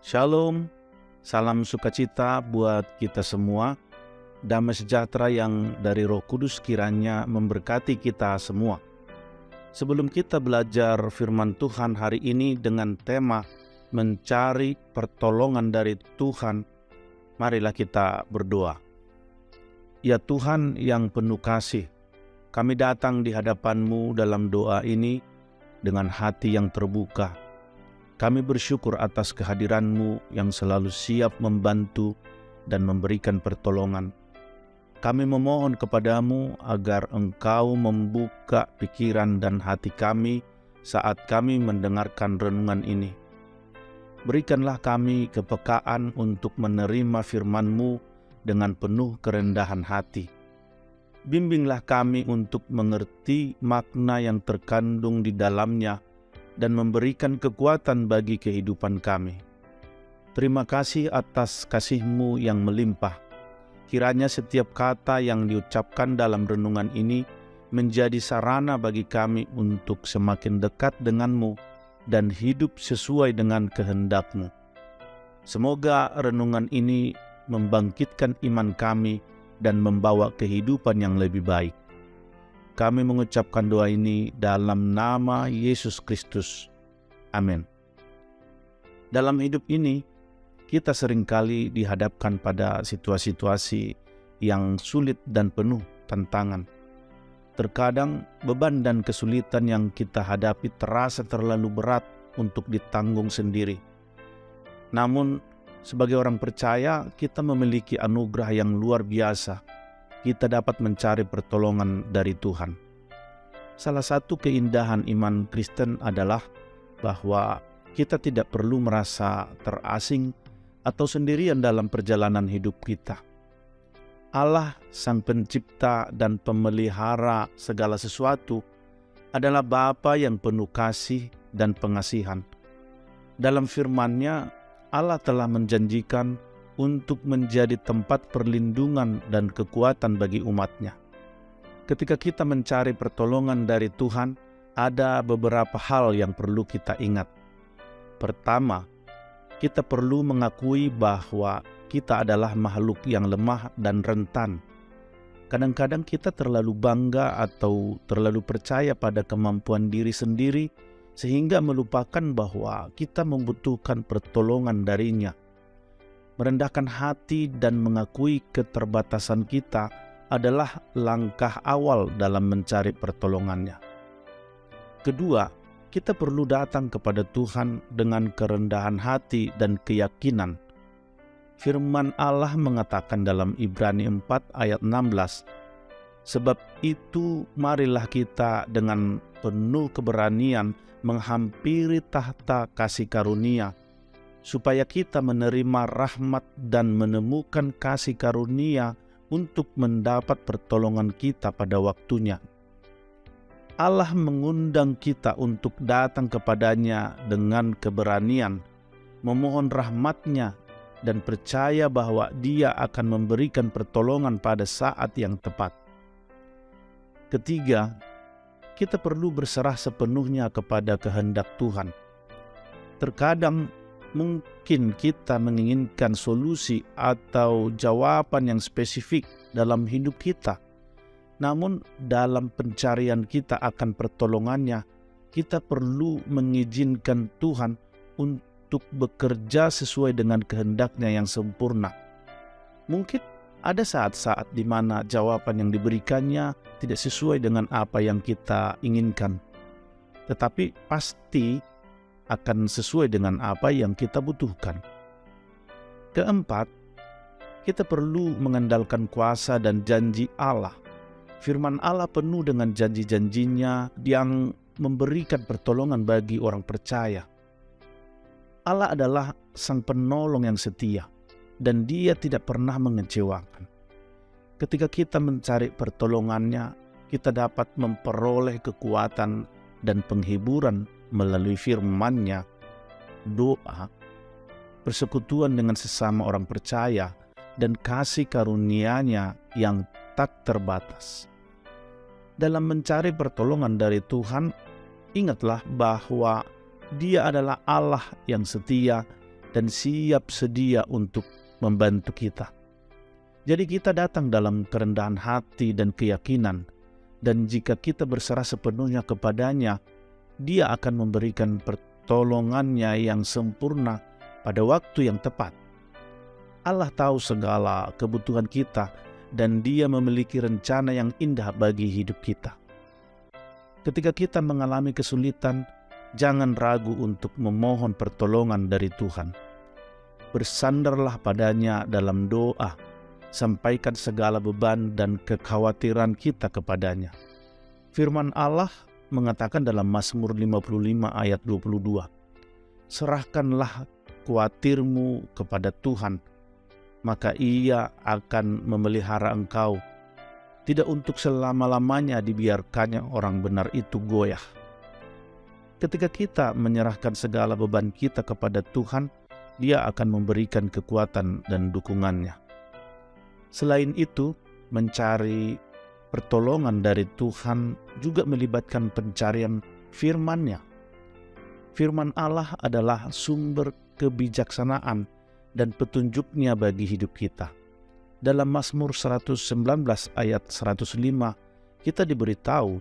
Shalom, salam sukacita buat kita semua. Damai sejahtera yang dari Roh Kudus kiranya memberkati kita semua. Sebelum kita belajar firman Tuhan hari ini dengan tema mencari pertolongan dari Tuhan, marilah kita berdoa. Ya Tuhan yang penuh kasih, kami datang di hadapan-Mu dalam doa ini dengan hati yang terbuka. Kami bersyukur atas kehadiran-Mu yang selalu siap membantu dan memberikan pertolongan. Kami memohon kepada-Mu agar Engkau membuka pikiran dan hati kami saat kami mendengarkan renungan ini. Berikanlah kami kepekaan untuk menerima firman-Mu dengan penuh kerendahan hati. Bimbinglah kami untuk mengerti makna yang terkandung di dalamnya dan memberikan kekuatan bagi kehidupan kami. Terima kasih atas kasih-Mu yang melimpah. Kiranya setiap kata yang diucapkan dalam renungan ini menjadi sarana bagi kami untuk semakin dekat dengan-Mu dan hidup sesuai dengan kehendak-Mu. Semoga renungan ini membangkitkan iman kami dan membawa kehidupan yang lebih baik. Kami mengucapkan doa ini dalam nama Yesus Kristus. Amin. Dalam hidup ini, kita seringkali dihadapkan pada situasi-situasi yang sulit dan penuh tantangan. Terkadang beban dan kesulitan yang kita hadapi terasa terlalu berat untuk ditanggung sendiri. Namun, sebagai orang percaya, kita memiliki anugerah yang luar biasa. Kita dapat mencari pertolongan dari Tuhan. Salah satu keindahan iman Kristen adalah bahwa kita tidak perlu merasa terasing atau sendirian dalam perjalanan hidup kita. Allah, Sang Pencipta dan Pemelihara segala sesuatu, adalah Bapa yang penuh kasih dan pengasihan. Dalam firman-Nya, Allah telah menjanjikan untuk menjadi tempat perlindungan dan kekuatan bagi umat-Nya. Ketika kita mencari pertolongan dari Tuhan, ada beberapa hal yang perlu kita ingat. Pertama, kita perlu mengakui bahwa kita adalah makhluk yang lemah dan rentan. Kadang-kadang kita terlalu bangga atau terlalu percaya pada kemampuan diri sendiri sehingga melupakan bahwa kita membutuhkan pertolongan dari-Nya. Merendahkan hati dan mengakui keterbatasan kita adalah langkah awal dalam mencari pertolongan-Nya. Kedua, kita perlu datang kepada Tuhan dengan kerendahan hati dan keyakinan. Firman Allah mengatakan dalam Ibrani 4 ayat 16, "Sebab itu marilah kita dengan penuh keberanian menghampiri tahta kasih karunia, supaya kita menerima rahmat dan menemukan kasih karunia untuk mendapat pertolongan kita pada waktunya." Allah mengundang kita untuk datang kepadanya dengan keberanian, memohon rahmat-Nya, dan percaya bahwa Dia akan memberikan pertolongan pada saat yang tepat. Ketiga, kita perlu berserah sepenuhnya kepada kehendak Tuhan. Terkadang mungkin kita menginginkan solusi atau jawaban yang spesifik dalam hidup kita. Namun dalam pencarian kita akan pertolongannya, kita perlu mengizinkan Tuhan untuk bekerja sesuai dengan kehendak-Nya yang sempurna. Mungkin ada saat-saat di mana jawaban yang diberikannya tidak sesuai dengan apa yang kita inginkan. Tetapi pasti akan sesuai dengan apa yang kita butuhkan. Keempat, kita perlu mengandalkan kuasa dan janji Allah. Firman Allah penuh dengan janji-janjinya yang memberikan pertolongan bagi orang percaya. Allah adalah Sang Penolong yang setia, dan Dia tidak pernah mengecewakan. Ketika kita mencari pertolongan-Nya, kita dapat memperoleh kekuatan dan penghiburan melalui firman-Nya, doa, persekutuan dengan sesama orang percaya, dan kasih karunia-Nya yang tak terbatas. Dalam mencari pertolongan dari Tuhan, ingatlah bahwa Dia adalah Allah yang setia dan siap sedia untuk membantu kita. Jadi kita datang dalam kerendahan hati dan keyakinan, dan jika kita berserah sepenuhnya kepadanya, Dia akan memberikan pertolongannya yang sempurna pada waktu yang tepat. Allah tahu segala kebutuhan kita, dan Dia memiliki rencana yang indah bagi hidup kita. Ketika kita mengalami kesulitan, jangan ragu untuk memohon pertolongan dari Tuhan. Bersandarlah padanya dalam doa, sampaikan segala beban dan kekhawatiran kita kepadanya. Firman Allah mengatakan dalam Mazmur 55 ayat 22, "Serahkanlah khawatirmu kepada Tuhan, maka Ia akan memelihara engkau. Tidak untuk selama-lamanya dibiarkannya orang benar itu goyah." Ketika kita menyerahkan segala beban kita kepada Tuhan, Dia akan memberikan kekuatan dan dukungannya. Selain itu, mencari pertolongan dari Tuhan juga melibatkan pencarian firman-Nya. Firman Allah adalah sumber kebijaksanaan dan petunjuk-Nya bagi hidup kita. Dalam Mazmur 119 ayat 105, kita diberitahu,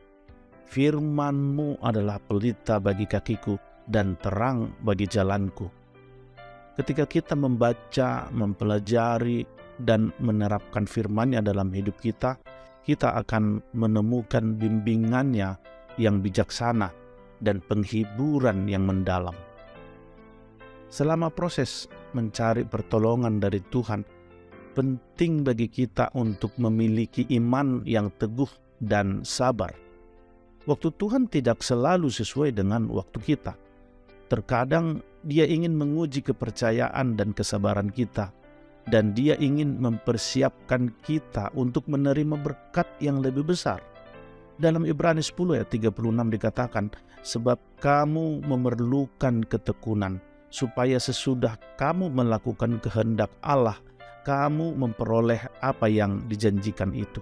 "Firman-Mu adalah pelita bagi kakiku dan terang bagi jalanku." Ketika kita membaca, mempelajari, dan menerapkan firman-Nya dalam hidup kita, kita akan menemukan bimbingan-Nya yang bijaksana dan penghiburan yang mendalam. Selama proses mencari pertolongan dari Tuhan, penting bagi kita untuk memiliki iman yang teguh dan sabar. Waktu Tuhan tidak selalu sesuai dengan waktu kita. Terkadang Dia ingin menguji kepercayaan dan kesabaran kita, dan Dia ingin mempersiapkan kita untuk menerima berkat yang lebih besar. Dalam Ibrani 10 ayat 36 dikatakan, "Sebab kamu memerlukan ketekunan, supaya sesudah kamu melakukan kehendak Allah, kamu memperoleh apa yang dijanjikan itu."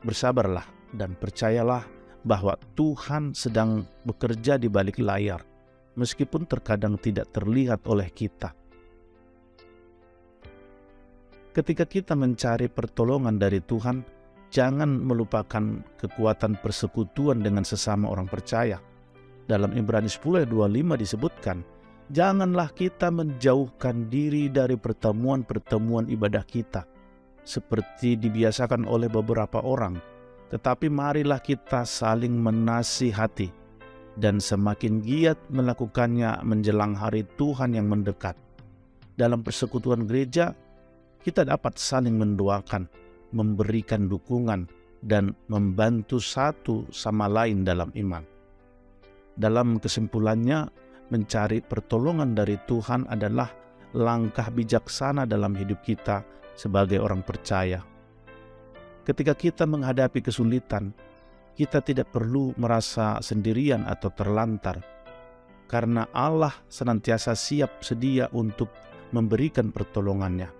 Bersabarlah dan percayalah bahwa Tuhan sedang bekerja di balik layar, meskipun terkadang tidak terlihat oleh kita. Ketika kita mencari pertolongan dari Tuhan, jangan melupakan kekuatan persekutuan dengan sesama orang percaya. Dalam Ibrani 10 ayat 25 disebutkan, "Janganlah kita menjauhkan diri dari pertemuan-pertemuan ibadah kita, seperti dibiasakan oleh beberapa orang, tetapi marilah kita saling menasihati, dan semakin giat melakukannya menjelang hari Tuhan yang mendekat." Dalam persekutuan gereja, kita dapat saling mendoakan, memberikan dukungan, dan membantu satu sama lain dalam iman. Dalam kesimpulannya, mencari pertolongan dari Tuhan adalah langkah bijaksana dalam hidup kita sebagai orang percaya. Ketika kita menghadapi kesulitan, kita tidak perlu merasa sendirian atau terlantar, karena Allah senantiasa siap sedia untuk memberikan pertolongannya.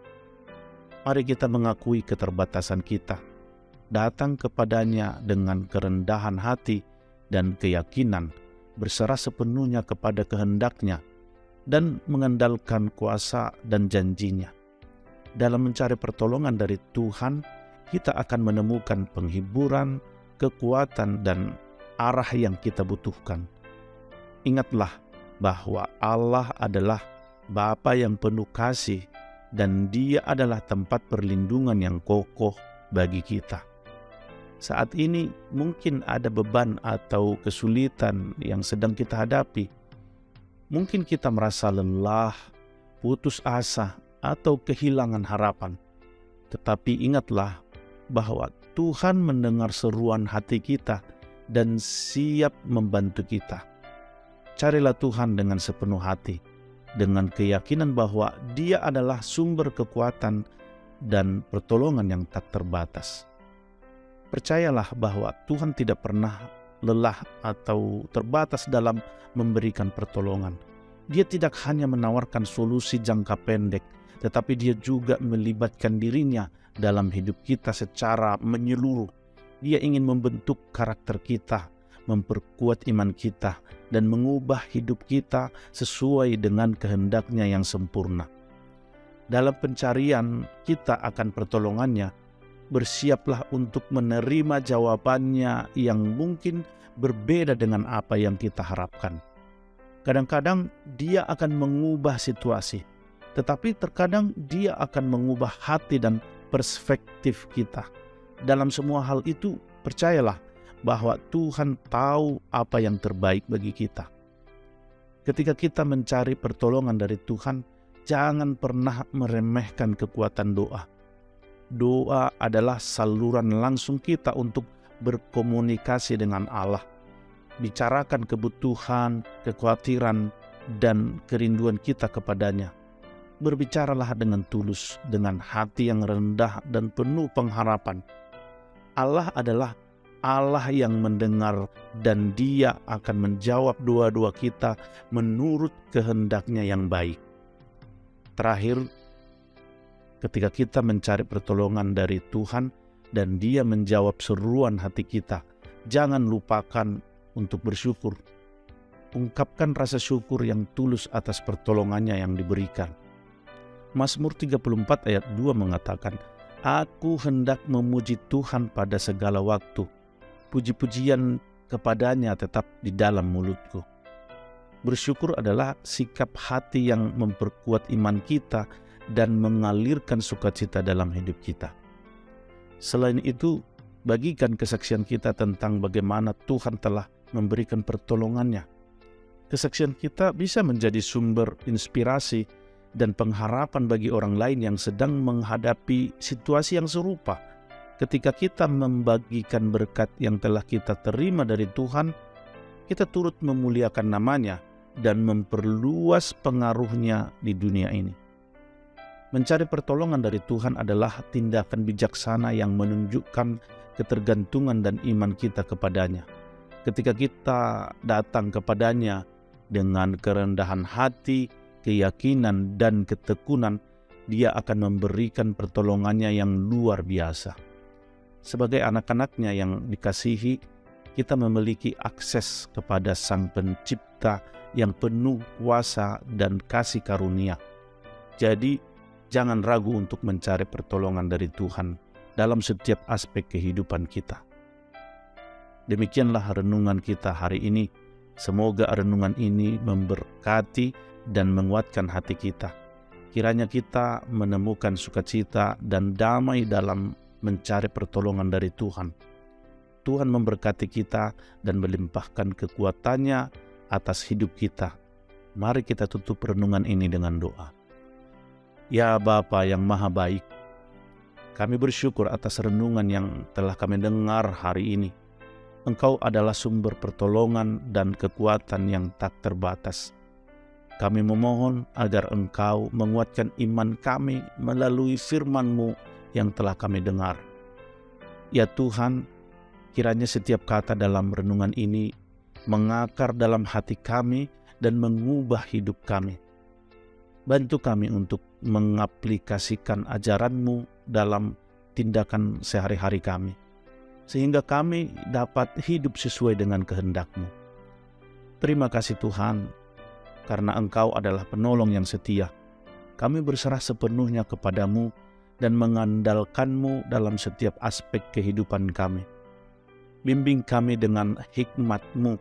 Mari kita mengakui keterbatasan kita, datang kepadanya dengan kerendahan hati dan keyakinan, berserah sepenuhnya kepada kehendak-Nya, dan mengandalkan kuasa dan janji-Nya. Dalam mencari pertolongan dari Tuhan, kita akan menemukan penghiburan, kekuatan, dan arah yang kita butuhkan. Ingatlah bahwa Allah adalah Bapa yang penuh kasih, dan Dia adalah tempat perlindungan yang kokoh bagi kita. Saat ini mungkin ada beban atau kesulitan yang sedang kita hadapi. Mungkin kita merasa lelah, putus asa, atau kehilangan harapan. Tetapi ingatlah bahwa Tuhan mendengar seruan hati kita dan siap membantu kita. Carilah Tuhan dengan sepenuh hati, dengan keyakinan bahwa Dia adalah sumber kekuatan dan pertolongan yang tak terbatas. Percayalah bahwa Tuhan tidak pernah lelah atau terbatas dalam memberikan pertolongan. Dia tidak hanya menawarkan solusi jangka pendek, tetapi Dia juga melibatkan diri-Nya dalam hidup kita secara menyeluruh. Dia ingin membentuk karakter kita, memperkuat iman kita, dan mengubah hidup kita sesuai dengan kehendak-Nya yang sempurna. Dalam pencarian kita akan pertolongannya, bersiaplah untuk menerima jawabannya yang mungkin berbeda dengan apa yang kita harapkan. Kadang-kadang Dia akan mengubah situasi, tetapi terkadang Dia akan mengubah hati dan perspektif kita. Dalam semua hal itu, percayalah bahwa Tuhan tahu apa yang terbaik bagi kita. Ketika kita mencari pertolongan dari Tuhan, jangan pernah meremehkan kekuatan doa. Doa adalah saluran langsung kita untuk berkomunikasi dengan Allah. Bicarakan kebutuhan, kekhawatiran, dan kerinduan kita kepadanya. Berbicaralah dengan tulus, dengan hati yang rendah dan penuh pengharapan. Allah adalah Allah yang mendengar, dan Dia akan menjawab doa-doa kita menurut kehendak-Nya yang baik. Terakhir, ketika kita mencari pertolongan dari Tuhan dan Dia menjawab seruan hati kita, jangan lupakan untuk bersyukur. Ungkapkan rasa syukur yang tulus atas pertolongannya yang diberikan. Mazmur 34 ayat 2 mengatakan, "Aku hendak memuji Tuhan pada segala waktu. Puji-pujian kepadanya tetap di dalam mulutku." Bersyukur adalah sikap hati yang memperkuat iman kita dan mengalirkan sukacita dalam hidup kita. Selain itu, bagikan kesaksian kita tentang bagaimana Tuhan telah memberikan pertolongannya. Kesaksian kita bisa menjadi sumber inspirasi dan pengharapan bagi orang lain yang sedang menghadapi situasi yang serupa. Ketika kita membagikan berkat yang telah kita terima dari Tuhan, kita turut memuliakan namanya dan memperluas pengaruhnya di dunia ini. Mencari pertolongan dari Tuhan adalah tindakan bijaksana yang menunjukkan ketergantungan dan iman kita kepadanya. Ketika kita datang kepadanya dengan kerendahan hati, keyakinan, dan ketekunan, Dia akan memberikan pertolongannya yang luar biasa. Sebagai anak-anaknya yang dikasihi, kita memiliki akses kepada Sang Pencipta yang penuh kuasa dan kasih karunia. Jadi, jangan ragu untuk mencari pertolongan dari Tuhan dalam setiap aspek kehidupan kita. Demikianlah renungan kita hari ini. Semoga renungan ini memberkati dan menguatkan hati kita. Kiranya kita menemukan sukacita dan damai dalam mencari pertolongan dari Tuhan. Tuhan memberkati kita dan melimpahkan kekuatannya atas hidup kita. Mari kita tutup renungan ini dengan doa. Ya Bapa yang Maha Baik, kami bersyukur atas renungan yang telah kami dengar hari ini. Engkau adalah sumber pertolongan dan kekuatan yang tak terbatas. Kami memohon agar Engkau menguatkan iman kami melalui firman-Mu yang telah kami dengar. Ya Tuhan, kiranya setiap kata dalam renungan ini mengakar dalam hati kami dan mengubah hidup kami. Bantu kami untuk mengaplikasikan ajaran-Mu dalam tindakan sehari-hari kami, sehingga kami dapat hidup sesuai dengan kehendak-Mu. Terima kasih Tuhan, karena Engkau adalah penolong yang setia. Kami berserah sepenuhnya kepada-Mu dan mengandalkan-Mu dalam setiap aspek kehidupan kami. Bimbing kami dengan hikmat-Mu,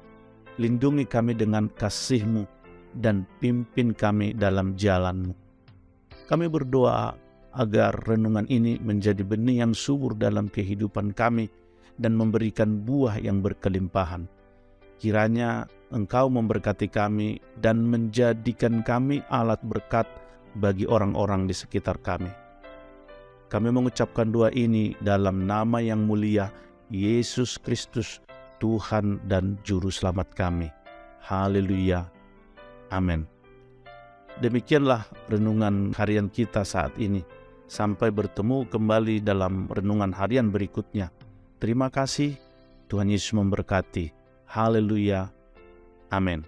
lindungi kami dengan kasih-Mu, dan pimpin kami dalam jalan-Mu. Kami berdoa agar renungan ini menjadi benih yang subur dalam kehidupan kami dan memberikan buah yang berkelimpahan. Kiranya Engkau memberkati kami dan menjadikan kami alat berkat bagi orang-orang di sekitar kami. Kami mengucapkan doa ini dalam nama yang mulia Yesus Kristus, Tuhan dan Juru Selamat kami. Haleluya. Amin. Demikianlah renungan harian kita saat ini. Sampai bertemu kembali dalam renungan harian berikutnya. Terima kasih. Tuhan Yesus memberkati. Haleluya. Amin.